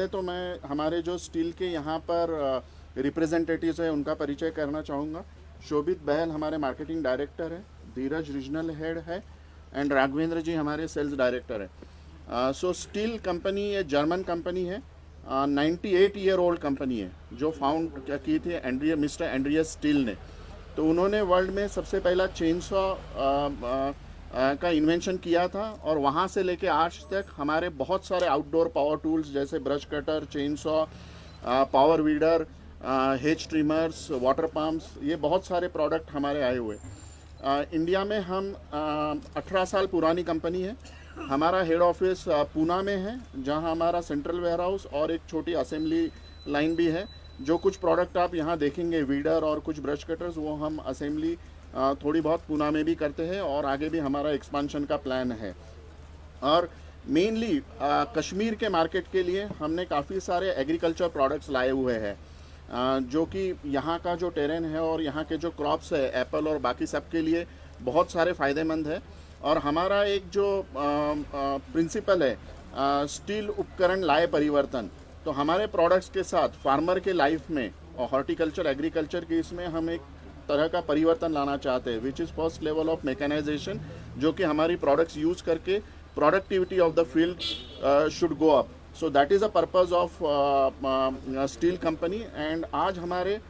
तो मैं हमारे जो स्टील के यहाँ पर रिप्रेजेंटेटिव्स है उनका परिचय करना चाहूँगा। शोभित बहल हमारे मार्केटिंग डायरेक्टर है, धीरज रीजनल हेड है एंड राघवेंद्र जी हमारे सेल्स डायरेक्टर है। सो स्टील कंपनी ये जर्मन कंपनी है, 98 ईयर ओल्ड कंपनी है जो फाउंड की थी मिस्टर एंड्रियस स्टील ने। तो उन्होंने वर्ल्ड में सबसे पहला चेनसॉ का इन्वेंशन किया था और वहाँ से लेके आज तक हमारे बहुत सारे आउटडोर पावर टूल्स जैसे brush cutter, chainsaw, power weeder, hedge trimmers, water pumps, ये बहुत सारे प्रोडक्ट हमारे आए हुए। इंडिया में हम 18 साल पुरानी कंपनी है। हमारा हेड ऑफिस पूना में है जहाँ हमारा सेंट्रल वेयर हाउस और एक छोटी असेंबली लाइन भी है। जो कुछ प्रोडक्ट आप यहाँ देखेंगे वीडर और कुछ ब्रश कटर्स, वो हम असेंबली थोड़ी बहुत पूना में भी करते हैं और आगे भी हमारा एक्सपांशन का प्लान है। और मेनली कश्मीर के मार्केट के लिए हमने काफ़ी सारे एग्रीकल्चर प्रोडक्ट्स लाए हुए हैं जो कि यहाँ का जो टेरेन है और यहाँ के जो क्रॉप्स है एप्पल और बाकी सब के लिए बहुत सारे फ़ायदेमंद है। और हमारा एक जो प्रिंसिपल है स्टील उपकरण लाए परिवर्तन, तो हमारे प्रोडक्ट्स के साथ फार्मर के लाइफ में और हॉर्टिकल्चर एग्रीकल्चर के इसमें हम एक तरह का परिवर्तन लाना चाहते हैं which is first level of mechanization, जो कि हमारी प्रोडक्ट्स यूज़ करके productivity of the field should go up. So that is a purpose of steel company. And आज हमारे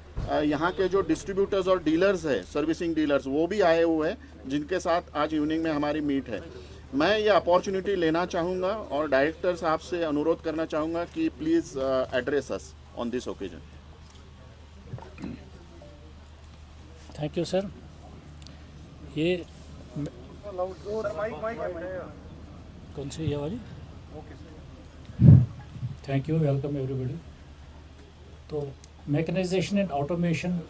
यहाँ के जो डिस्ट्रीब्यूटर्स और डीलर्स है, सर्विसिंग डीलर्स, वो भी आए हुए हैं जिनके साथ आज इवनिंग में हमारी मीट है। मैं ये अपॉर्चुनिटी लेना चाहूँगा और डायरेक्टर साहब से अनुरोध करना चाहूँगा कि please address us on this occasion. Thank you sir. ये कौन सी ये वाली? Thank you, welcome everybody. तो मैकेनाइजेशन एंड ऑटोमेशन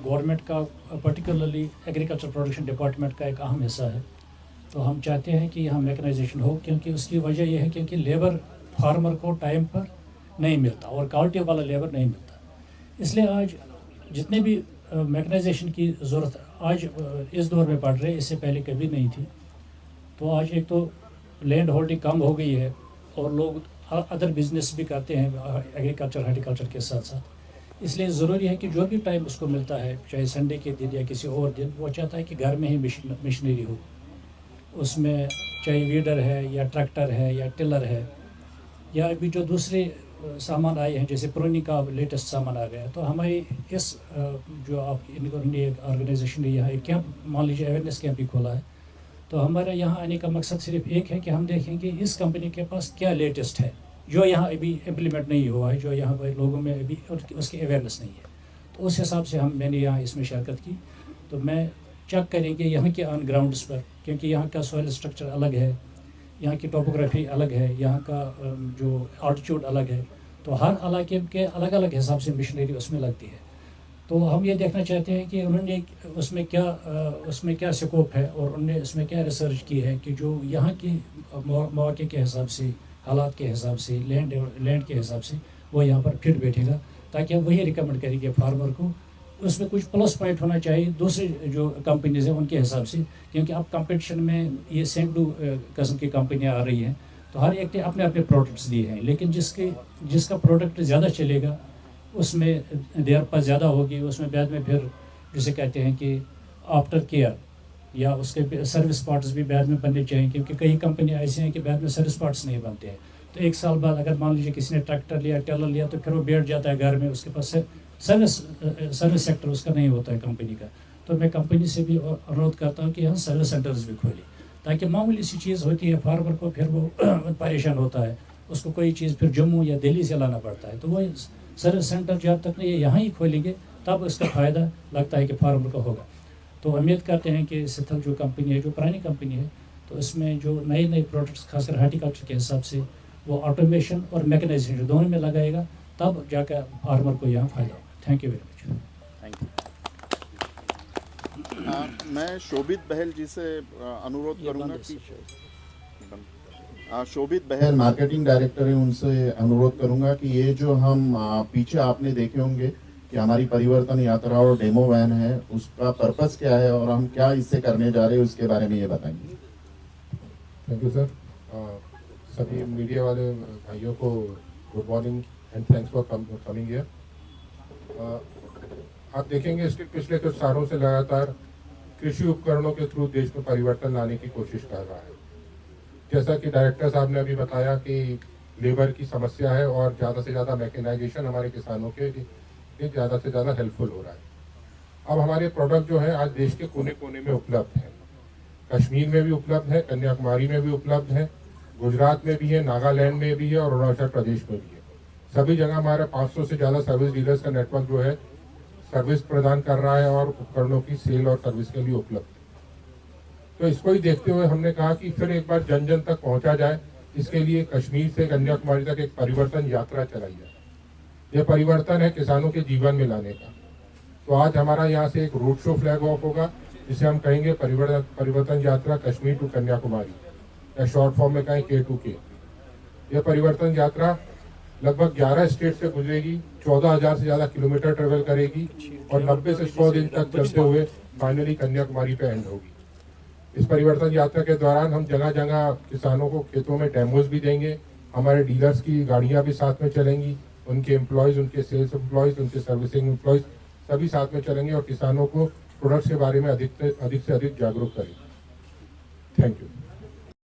गवर्नमेंट का, पर्टिकुलरली एग्रीकल्चर प्रोडक्शन डिपार्टमेंट का एक अहम हिस्सा है। तो हम चाहते हैं कि यहाँ मैकेनाइजेशन हो, क्योंकि उसकी वजह यह है क्योंकि लेबर फार्मर को टाइम पर नहीं मिलता और क्वालिटी वाला लेबर नहीं मिलता। इसलिए आज जितने भी मैकेनाइजेशन की ज़रूरत आज इस दौर में पड़ रही है, इससे पहले कभी नहीं थी। तो आज एक तो लैंड होल्डिंग कम हो गई है और लोग अदर बिजनेस भी करते हैं एग्रीकल्चर हॉर्टिकल्चर के साथ साथ। इसलिए ज़रूरी है कि जो भी टाइम उसको मिलता है, चाहे संडे के दिन या किसी और दिन, वो चाहता है कि घर में ही मशीनरी हो। उसमें चाहे वीडर है या ट्रैक्टर है या टिलर है या अभी जो दूसरे सामान आए हैं जैसे प्रोनी का लेटेस्ट सामान आ गया। तो हमारी इस जो आप इनकी ऑर्गेनाइजेशन ने यहाँ एक कैंप, मान लीजिए अवेयरनेस कैंप भी खोला है। तो हमारा यहाँ आने का मकसद सिर्फ एक है कि हम देखें कि इस कंपनी के पास क्या लेटेस्ट है जो यहाँ अभी इम्प्लीमेंट नहीं हुआ है, जो यहाँ पर लोगों में अभी उसकी अवेयरनेस नहीं है। तो उस हिसाब से मैंने यहाँ इसमें शिरकत की। तो मैं चेक करेंगे यहाँ के ऑन ग्राउंड्स पर, क्योंकि यहाँ का सॉइल स्ट्रक्चर अलग है, यहाँ की टोपोग्राफी अलग है, यहाँ का जो आल्टीट्यूड अलग है। तो हर इलाके के अलग अलग हिसाब से मशीनरी उसमें लगती है। तो हम ये देखना चाहते हैं कि उन्होंने उसमें क्या स्कोप है और उन्होंने इसमें क्या रिसर्च की है कि जो यहाँ की मौके के हिसाब से, हालात के हिसाब से, लैंड के हिसाब से वो यहाँ पर फिट बैठेगा, ताकि हम वही रिकमेंड करेंगे फार्मर को। उसमें कुछ प्लस पॉइंट होना चाहिए दूसरे जो कंपनीज हैं उनके हिसाब से, क्योंकि अब कंपटीशन में ये सैकड़ों किस्म की कंपनियां आ रही हैं। तो हर एक ने अपने अपने प्रोडक्ट्स दिए हैं, लेकिन जिसका प्रोडक्ट ज़्यादा चलेगा उसमें देर पर ज़्यादा होगी, उसमें बाद में फिर जिसे कहते हैं कि आफ्टर केयर या उसके सर्विस पार्ट्स भी बाद में बनने चाहिए, क्योंकि कई कंपनियाँ ऐसी हैं कि बाद में सर्विस पार्ट्स नहीं बनते हैं। तो एक साल बाद अगर मान लीजिए किसी ने ट्रैक्टर लिया, टेलर लिया, तो फिर वो बैठ जाता है घर में, उसके पास सर्विस सेक्टर उसका नहीं होता है कंपनी का। तो मैं कंपनी से भी अनुरोध करता हूँ कि यहाँ सर्विस सेंटर्स भी खोलें, ताकि मामूली सी चीज़ होती है फार्मर को फिर वो परेशान होता है, उसको कोई चीज़ फिर जम्मू या दिल्ली से लाना पड़ता है। तो वो सर्विस सेंटर जब तक नहीं यहाँ ही खोलेंगे तब उसका फ़ायदा लगता है कि फार्मर को होगा। तो उम्मीद करते हैं कि सिथल जो कंपनी है, जो पुरानी कंपनी है, तो इसमें जो नए नए प्रोडक्ट्स खासकर हार्टिकल्चर के हिसाब से वो ऑटोमेशन और मैकेनाइजेशन दोनों में लगाएगा, तब जाकर फार्मर को यहाँ फ़ायदा होगा। Thank you very much. Thank you. मैं शोभित बहल जी से अनुरोध करूँगा कि शोभित बहल मार्केटिंग डायरेक्टर है, उनसे अनुरोध करूँगा कि ये जो हम पीछे आपने देखे होंगे कि हमारी परिवर्तन यात्रा और डेमो वैन है, उसका पर्पस क्या है और हम क्या इससे करने जा रहे हैं, उसके बारे में ये बताएंगे। Thank you sir. सभी मीडिया वाले भाइयों को good morning and thanks for coming here. आप देखेंगे इसके पिछले कुछ सालों से लगातार कृषि उपकरणों के थ्रू देश में परिवर्तन लाने की कोशिश कर रहा है। जैसा कि डायरेक्टर साहब ने अभी बताया कि लेबर की समस्या है और ज़्यादा से ज़्यादा मैकेनाइजेशन हमारे किसानों के लिए ज़्यादा से ज़्यादा हेल्पफुल हो रहा है। अब हमारे प्रोडक्ट जो है आज देश के कोने कोने में उपलब्ध हैं। कश्मीर में भी उपलब्ध है, कन्याकुमारी में भी उपलब्ध है, गुजरात में भी है, नागालैंड में भी है और अरुणाचल प्रदेश में भी है। सभी जगह हमारे 500 से ज़्यादा सर्विस डीलर्स का नेटवर्क जो है सर्विस प्रदान कर रहा है और उपकरणों की सेल और सर्विस के लिए उपलब्ध है। तो इसको ही देखते हुए हमने कहा कि फिर एक बार जन जन तक पहुंचा जाए। इसके लिए कश्मीर से कन्याकुमारी तक एक परिवर्तन यात्रा चलाई जाए। यह परिवर्तन है किसानों के जीवन में लाने का। तो आज हमारा यहाँ से एक रोड शो फ्लैग ऑफ होगा जिसे हम कहेंगे परिवर्तन यात्रा कश्मीर टू कन्याकुमारी, या शॉर्ट फॉर्म में कहें K2K। यह परिवर्तन यात्रा लगभग 11 स्टेट से गुजरेगी, 14,000 से ज़्यादा किलोमीटर ट्रेवल करेगी और 90 से 100 दिन तक चलते हुए फाइनली कन्याकुमारी पे एंड होगी। इस परिवर्तन यात्रा के दौरान हम जगह जगह किसानों को खेतों में डेमोज भी देंगे। हमारे डीलर्स की गाड़ियां भी साथ में चलेंगी, उनके एम्प्लॉयज़, उनके सेल्स एम्प्लॉयज़, उनके सर्विसिंग एम्प्लॉयज़ सभी साथ में चलेंगे और किसानों को प्रोडक्ट्स के बारे में अधिक से अधिक जागरूक करेंगे। Thank you.